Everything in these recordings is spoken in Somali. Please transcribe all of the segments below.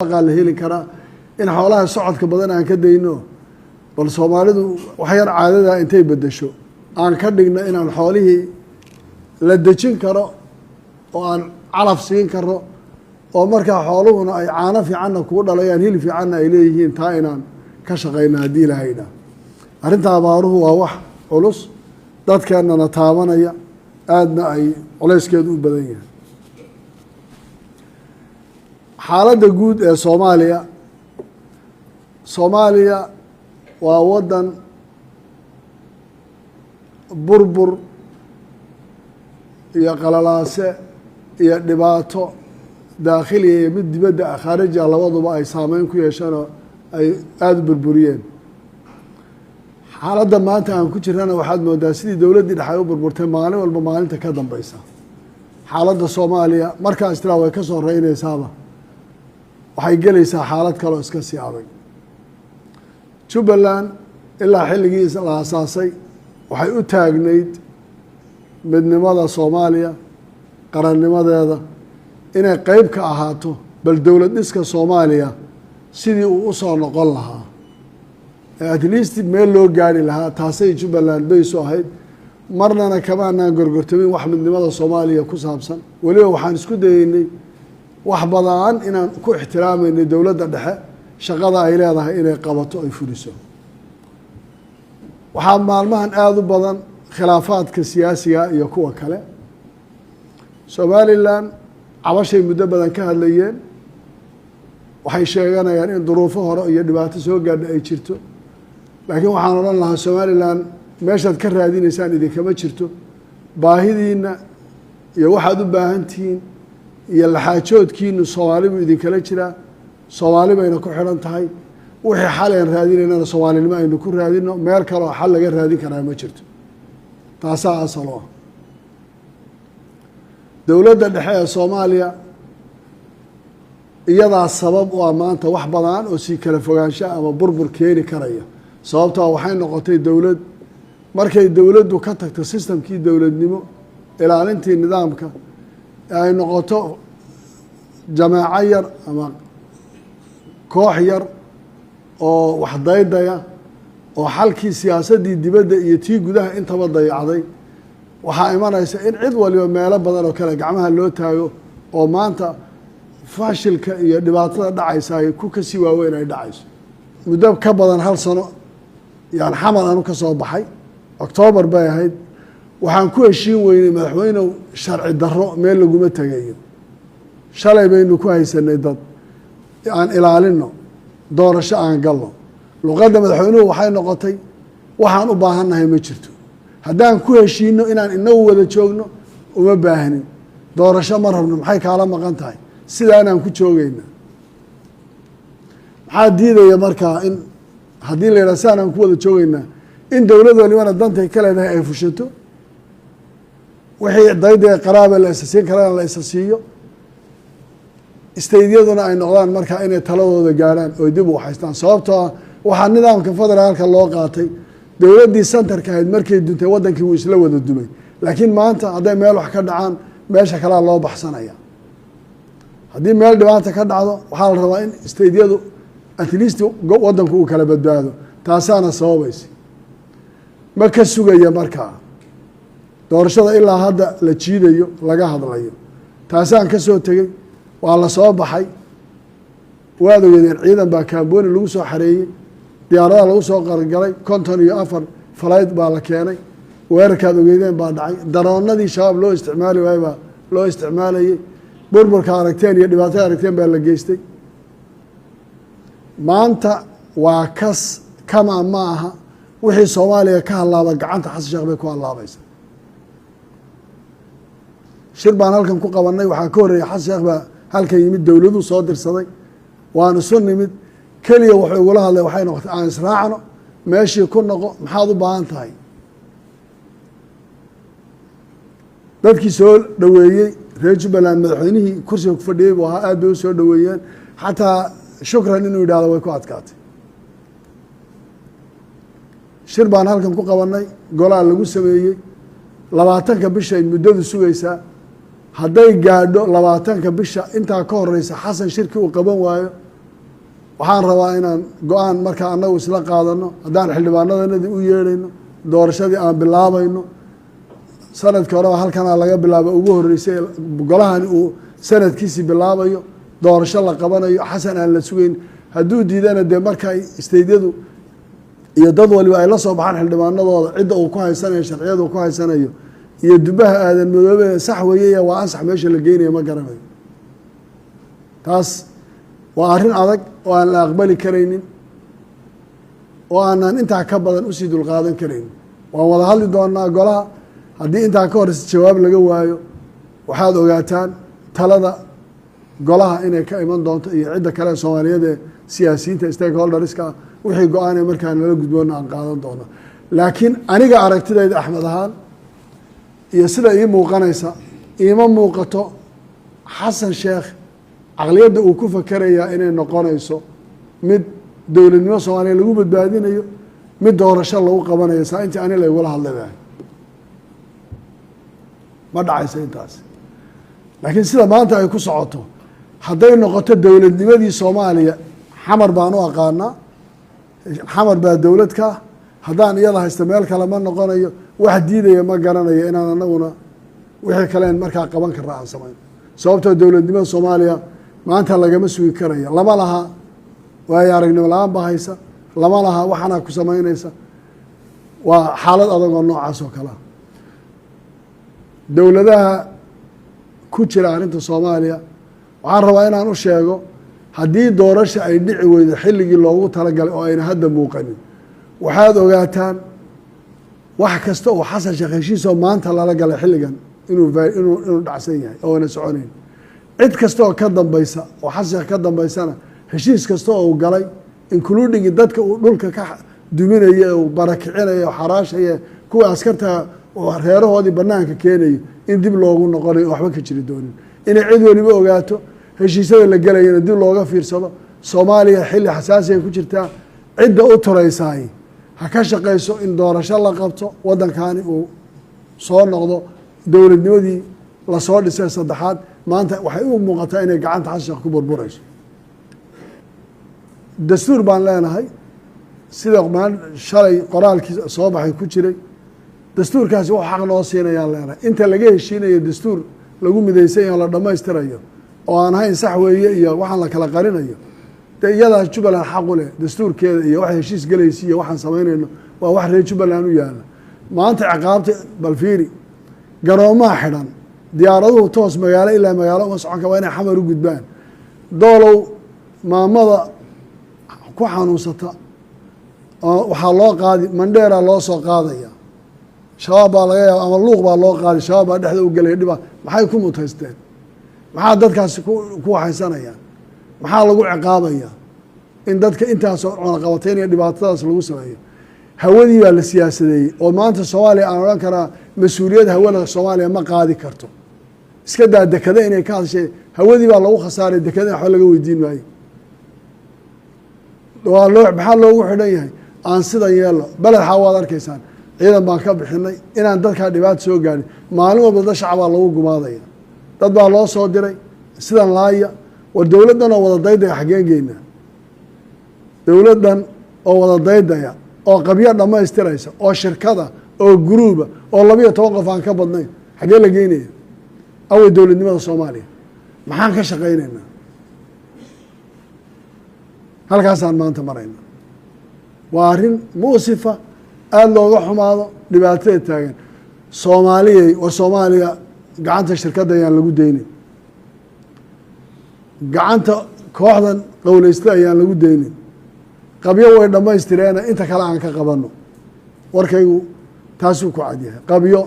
la heli karaa in xoolaha socodka badan aan ka dayno bal Soomaalidu wax yar caadada intay bedesho aan ka dhigno inaan xoolihii la dejin karo oo aan calaf siin karo oo marka xooluhuna ay caano fiican ku dhalayaan hilib fiican ay leeyihiin taa inaan ka shaqeyno hadii ilaahayna arinta abaaruhu waa wax culus dadkeenana taabanaya aadna ay culeyskeedu u badan yahay xaaladda guud ee Soomaaliya waa wadan burbur iyo qalalaase iyo dhibaato daakhiliya iyo mid dibadda khaarijiga labaduba ay saameyn ku yeesheen oo ay aada u burburiyeen xaaladda maanta aan ku jirnana waxaad moodaa sidii dowladdii dhexe ay u burburtay maalin walba maalinta ka dambeysa xaaladda Soomaaliya markaas tiraa way ka soo reynaysaaba waxay gelaysaa xaalad kale oo iska sii adag Jubbaland ilaa xilligii la aasaasay waxay u taagnayd midnimada Soomaaliya qarannimadeeda inay qayb ka ahaato bal dowlad dhiska Soomaaliya sidii uu u soo noqon lahaa at least meel loo gaari lahaa taasay Jubbaland bayso ahayd marnana kama aanan gorgortamin wax midnimada Soomaaliya ku saabsan waliba waxaan isku dayeynay wax badan inaan ku ixtiraamayno dowladda dhexe shaqada ay leedahay inay qabato ay fuliso waxaa maalmahan aada u badan khilaafaadka siyaasiga iyo kuwa kale Somaliland cabashay muddo badan ka hadlayeen waxay sheeganayaan in duruufo hore iyo dhibaato soo gaadha ay jirto laakiin waxaan odhan lahaa Somaliland meeshaad ka raadinaysaan idinkama jirto baahidiina iyo waxaad u baahan tihiin iyo laxaajoodkiinu Soomaali buu idinkala jiraa Soomaali bayna ku xiran tahay wixii xal aan raadinaynana Soomaalinimo aynu ku raadino meel kale oo xal laga raadin karaa ma jirto taasaa asal ah dowladda dhexe ee Soomaaliya iyadaa sabab u ah maanta wax badan oo si kala fogaansho ama burbur keeni karaya sababtoo waxay noqotay dowlad markay dowladdu ka tagto systemkii dowladnimo ilaalintii nidaamka ay noqoto jamaaco yar ama koox yar oo wax daydaya oo xalkii siyaasaddii dibadda iyo tii gudaha intaba dayacday waxaa imanaysa in cid waliba meelo badan oo kale gacmaha loo taago oo maanta fashilka iyo dhibaatada dhacaysa ay ku kasii waaweyn ay dhacayso muddo ka badan hal sano yaan xamal anu ka soo baxay October bay ahayd waxaan ku heshiin weynay madaxweynuhu sharci darro meel laguma tagayo shalay baynu ku haysanay dad aan ilaalino doorasho aan galno luqadda madaxweynuhu waxay noqotay waxaan u baahannahay ma jirto haddaan ku heshiino inaan inagu wada joogno uma baahnin doorasho ma rabno maxay kaala maqan tahay sidaanaan ku joogayna maxaa diidaya markaa in haddii la yidhaha sidaanaan ku wada joogaynaa in dowlad walibana dantay ka leedahay ay fushato wixii dayda qaraaba la isasiin karana la isa siiyo istaydyaduna ay noqdaan markaa inay taladooda gaarhaan oo dib u haystaan sababtoo waxaa nidaamka federaalka loo qaatay dowladdii centerka ahayd markay duntay wadankii wuu isla wada dumay laakiin maanta hadday meel wax ka dhacaan meesha kalea loo baxsanaya haddii meel dhibaata ka dhacdo waxaa la rabaa in istaydyadu at least wadanku uu kala badbaado taasaana sababaysa ma ka sugaya markaa doorashada ilaa hadda la jiidayo laga hadlayo taasaan ka soo tegey waa la soo baxay waad ogeedeen ciidan baa kaambooni lagu soo xareeyey diyaaradaha lagu soo qargalay 54 falayd baa la keenay weerarkaad ogeedeen baa dhacay daroonadii shabaab loo isticmaali waayey baa loo isticmaalayey burburka aragteen iyo dhibaatada aragteen baa la geystay maanta waa kas kama ma aha wixii Soomaaliya ka halaaba gacanta Xasan Sheekh bay ku halaabaysa shir baan halkan ku qabanay waxaa ka horeeyay Xasan Sheekh baa halkan yimid dowladdu soo dirsaday waana soo nimid kaliya wuxuu ugula hadlay waxay noqotay aan israacno meeshii ku noqo maxaad u baahan tahay dadkii soo dhaweeyey reer Jubbaland madaxweynihii kursiga ku fadhiyay buu ahaa aad bay u soo dhaweeyeen xataa shukran inuu yidhaahdo way ku adkaatay shir baan halkan ku qabanay golaa lagu sameeyey 20ka bisha ay muddadu sugaysaa hadday gaadho 20ka bisha intaa ka horeysa xasan shirki uu qaban waayo waxaan rabaa inaan go-aan markaa annagu isla qaadano haddaan xildhibaanadanadii u yeedhayno doorashadii aan bilaabayno sanadkii horeba halkanaa laga bilaaba ugu horreysay golahani uu sanadkiisii bilaabayo doorasho la qabanayo xasan aan la sugeyn hadduu diidana dee markay isteydyadu iyo dad waliba ay la soo baxaan xildhibaanadooda cidda uu ku haysanayo sharciyada uu ku haysanayo iyo dubaha aadan madoobe sax weeye waa ansax meesha la geynayo ma garanayo taas waa arrin adag oo aan la aqbali karaynin oo aanan intaa ka badan usii dulqaadan karaynin waan wada hadli doonaa golaha haddii intaa ka horeysa jawaab laga waayo waxaad ogaataan talada golaha inay ka iman doonto iyo cidda kale soomaaliyeed ee siyaasiyiinta stakeholderska ah wixii go-aanay markaa nala gudboona aan qaadan doono laakiin aniga aragtidayda axmed ahaan iyo sida ii muuqanaysa iima muuqato xasan sheekh caqliyadda uu ku fakerayaa inay noqonayso mid dowladnimo soomaaliya lagu badbaadinayo mid doorasho lagu qabanayo saa intii ani laygula hadlay ma dhacaysa intaas laakiin sida maanta ay ku socoto hadday noqoto dowladnimadii soomaaliya xamar baan u aqaanaa xamar baa dowlad ka ah haddaan iyada haysta meel kale ma noqonayo wax diidaya ma garanayo inaan anaguna wixii kaleen markaa qaban karna aan samayn sababtoo dowladnimada soomaaliya maanta lagama sugi karaya lama laha waayo aragnimo la-aan baa haysa lama laha waxaanaa ku samaynaysa waa xaalad adag oo noocaas oo kalea dowladaha ku jira arrinta soomaaliya waxaan rabaa inaan u sheego haddii doorasha ay dhici weydo xilligii loogu talagalay oo ayna hadda muuqanin waxaad ogaataan wax kasta oo xasan sheekh heshiisoo maanta lala galay xilligan inuu dhacsan yahay oo ayna soconayn cid kasta oo ka dambaysa oo xasan sheekh ka dambaysana heshiis kasta oo uu galay including dadka uu dhulka ka duminaya uu barakicinaya oo xaraashaya kuwa askarta oo reerahoodii banaanka keenayo in dib loogu noqonayo oo waxba ka jiri doonin inay cid waliba ogaato heshiisyada la gelayana dib looga fiirsado soomaaliya xilli xasaasi ay ku jirtaa cidda u turaysaay ha ka shaqayso in doorasho la qabto waddankani uu soo noqdo dowladnimadii lasoo dhisay saddexaad maanta waxay u muuqataa inay gacanta xasan sheekh ku burburayso dastuur baan leenahay sida shalay qoraalkii soo baxay ku jiray dastuurkaasi wax xaq noo siinayaan leenahay inta laga heshiinayo dastuur lagu midaysan yaho la dhammaystirayo oo aan ahayn sax weeye iyo waxaan la kala qarinayo dee iyadaa jubbaland xaq u leh dastuurkeeda iyo waxay heshiis gelaysa iyo waxaan samaynayno waa wax reer jubbaland u yaala maanta ciqaabta balfiiri garoomaha xidhan diyaaraduhu toos magaalo ilaa magaalo uma socon kara waa inay xamar u gudbaan doolow maamada ku xanuunsata waxaa loo qaadi mandheera loo soo qaadaya shabaab baa laga yaaba ama luuq baa loo qaadi shabaab baa dhexda u gelaya dhiba maxay ku mutaysteen maxaa dadkaasi ku waxaysanayaan maxaa lagu ciqaabayaa in dadka intaasoo cunaqabatayn iyo dhibaatadaas lagu sameeyo hawadii baa la siyaasadeeyey oo maanta soomaaliya aan odhan karaa mas-uuliyad hawada soomaaliya ma qaadi karto iska daa dekada inay ka hadashay hawadii baa lagu khasaaray dekada waxba laga weydiin maayo maxaa loogu xidhan yahay aan sidan yeelno beledxaa waad arkaysaan ciidan baan ka bixinay inaan dadkaa dhibaata soo gaadhin maalin walba dad shacbaa lagu gumaadaya dad baa loo soo diray sidan laaya war dowladdan oo wada daydaya xaggeen geynaa dowladdan oo wada daydaya oo qabyo dhammaystiraysa oo shirkada oo guruuba oo 12 qof aan ka badnayn xaggee la geynaya awey dowladnimada soomaaliya maxaan ka shaqaynaynaa halkaasaan maanta marayna waa arrin muusifa aada looga xumaado dhibaatada taagan soomaaliyay war soomaaliya gacanta shirkadda ayaan lagu daynin gacanta kooxdan qowleysta ayaan lagu daynin qabyo way dhammaystireena inta kale aan ka qabanno warkaygu taasuu ku cadyahay qabyo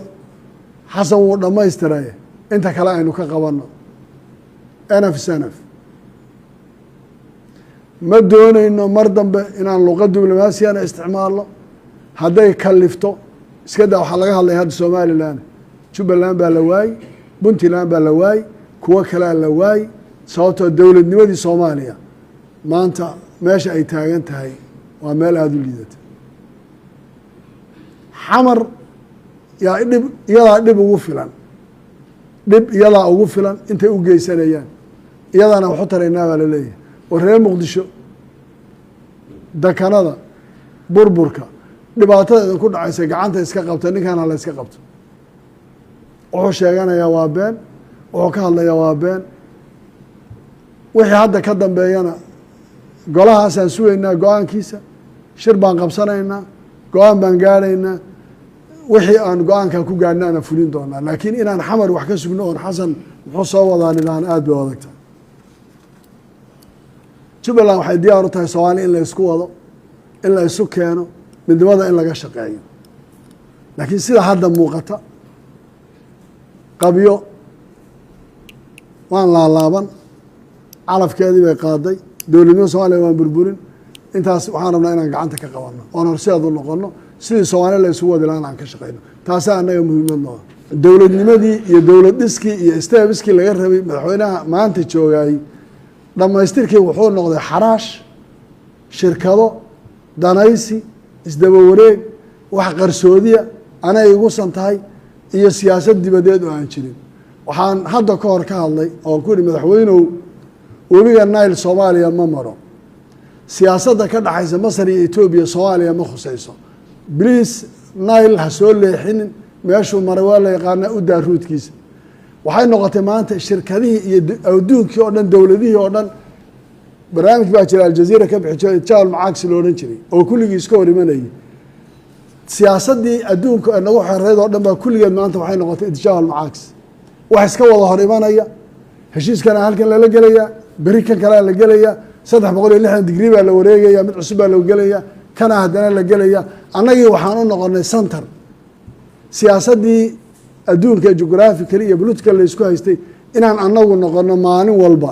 xasan wuu dhammaystiraye inta kale aynu ka qabanno enaf sanaf ma doonayno mar dambe inaan luqa diblomaasiyana isticmaalno hadday kalifto iska daa waxaa laga hadlaya hadda somalilan jubbaland baa la waayey puntland baa la waayey kuwo kalea la waayey sababtoo dowladnimadii soomaaliya maanta meesha ay taagan tahay waa meel aada u liidata xamar yaa dhib iyadaa dhib ugu filan dhib iyadaa ugu filan intay u geysanayaan iyadaana waxu taraynaa baa la leeyahay war reer muqdisho dakanada burburka dhibaatada idinku dhacaysa gacanta iska qabta ninkaana la iska qabto wuxuu sheeganayaa waa been wuxuu ka hadlayaa waa been wixii hadda ka dambeeyana golahaasaan sugaynaa go-aankiisa shir baan qabsanaynaa go-aan baan gaadhaynaa wixii aan go-aankaa ku gaadhna ana fulin doonaa laakiin inaan xamar wax ka sugno oon xasan muxuu soo wadaa nidaan aad bay adagta jubbaland waxay diyaar u tahay soomaaliya in la isku wado in la isu keeno midnimada in laga shaqeeyo laakiin sida hadda muuqata qabyo waan laalaaban calafkeedii bay qaaday dowladnimada soomaliya waan burburin intaas waxaan rabnaa inaan gacanta ka qabanno oon horseed u noqono sidii soomaaliya la isugu wadi lahaan aan ka shaqeyno taasaa annaga muhiimad noo dowladnimadii iyo dowlad dhiskii iyo stebiskii laga rabay madaxweynaha maanta joogaayey dhammaystirkii wuxuu noqday xaraash shirkado danaysi isdaba wareeg wax qarsoodiya anay igusan tahay iyo siyaasad dibadeed oo aan jirin waxaan hadda ka hor ka hadlay oon ku yihi madaxweynow webiga nile soomaaliya ma maro siyaasadda ka dhaxaysa masar iyo etoobiya soomaaliya ma khusayso bliis nile ha soo leexinin meeshuu maray waa la yaqaanaa u daa ruudkiisa waxay noqotay maanta shirkadihii iyo adduunkii oo dhan dowladihii oo dhan barnaamij baa jira aljaziira ka bixi jiray jaal macaagsi lo odhan jiray oo kulligii iska hor imanayay siyaasaddii adduunka ee nagu xereyd oo dhan baa kulligeed maanta waxay noqotay itjaal macaagsi wax iska wada hor imanaya heshiiskana halkan lala gelayaa beri kan kalea la gelayaa 360 digrii baa la wareegaya mid cusub baa la gelaya kana haddana la gelaya annagii waxaan u noqonay center siyaasaddii adduunka jughraphically iyo political la isku haystay inaan annagu noqono maalin walba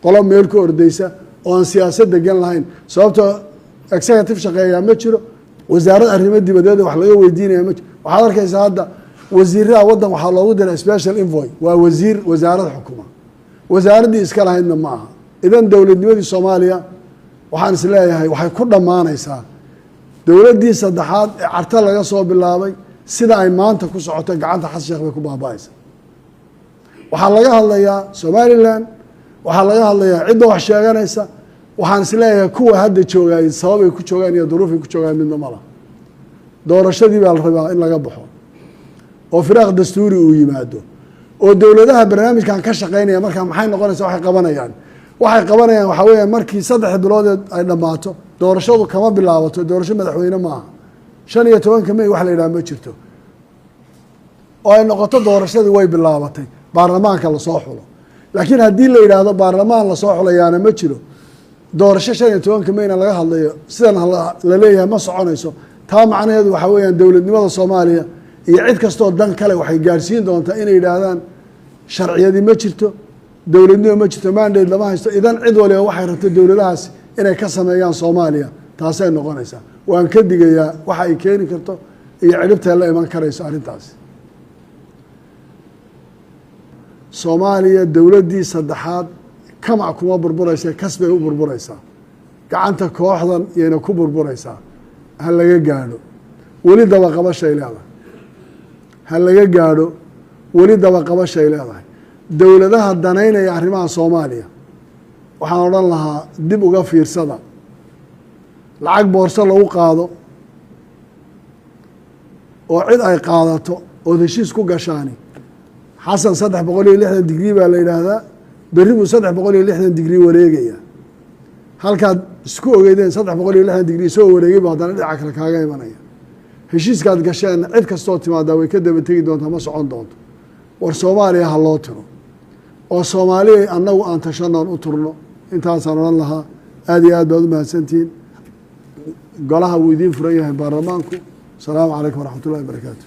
qolo meel ka ordaysa oo aan siyaasad degan lahayn sababtoo executive shaqeeyaa ma jiro wasaarad arrimo dibadeed wax laga weydiinaya ma jiro waxaad arkaysaa hadda wasiiraha waddan waxaa loogu diray special envoy waa wasiir wasaarad xukuma wasaaraddii iska lahaydna ma aha idan dowladnimadii soomaaliya waxaan is leeyahay waxay ku dhammaanaysaa dowladdii saddexaad ee carta laga soo bilaabay sida ay maanta ku socoto gacanta xasan sheekh bay ku baaba-aysa waxaa laga hadlayaa somalilan waxaa laga hadlayaa cidda wax sheeganaysa waxaan is leeyahay kuwa hadda joogaay sababay ku joogaan iyo duruufay ku joogaan midna ma laha doorashadii baa la rabaa in laga baxo oo firaaq dastuuri uu yimaado oo dowladaha barnaamijkan ka shaqeynaya markaa maxay noqonaysaa waxay qabanayaan waxaa weeya markii 3 biloodeed ay dhammaato doorashadu kama bilaabato doorasho madaxweyne maaha 15 May wax la yidhaha ma jirto oo ay noqoto doorashadii way bilaabatay baarlamaanka lasoo xulo laakiin haddii la yidhaahdo baarlamaan lasoo xulayaana ma jiro doorasho 15 Mayna laga hadlayo sidan la leeyahay ma soconayso taa macnaheedu waxaa weeyaan dowladnimada soomaaliya iyo cid kastoo dan kale waxay gaarsiin doontaa inay yidhaahdaan sharciyadii ma jirto dowladnimo ma jirto mandate lama haysto idan cid waliba waxay rabto dowladahaas inay ka sameeyaan soomaaliya taasay noqonaysaa waan ka digayaa waxa ay keeni karto iyo ciribtay la iman karayso arrintaasi soomaaliya dowladdii saddexaad kamac kuma burburaysa kasbay u burburaysaa gacanta kooxdan iyayna ku burburaysaa ha laga gaadho weli dabaqabashay leedahay ha laga gaadho weli dabaqabashay leedahay dowladaha danaynaya arrimaha soomaaliya waxaan odhan lahaa dib uga fiirsada lacag boorso lagu qaado oo cid ay qaadato ood heshiis ku gashaani xasan 360 digrii baa la yidhaahdaa berri buu 360 digrii wareegaya halkaad isku ogeydeen 360 digrii soo wareegay baa haddana dhinaca kale kaaga imanaya heshiiskaad gasheen cid kastoo timaadaa way ka daba tegi doontaa ma socon doonto war soomaaliya ha loo tiro oo soomaaliya annagu aan tashanoon u turno intaasaan odhan lahaa aad iyo aad baad u mahadsantihiin golaha wuu idiin furan yahay baarlamaanku asalaamu calaykum waraxmat ullahi wabarakaatu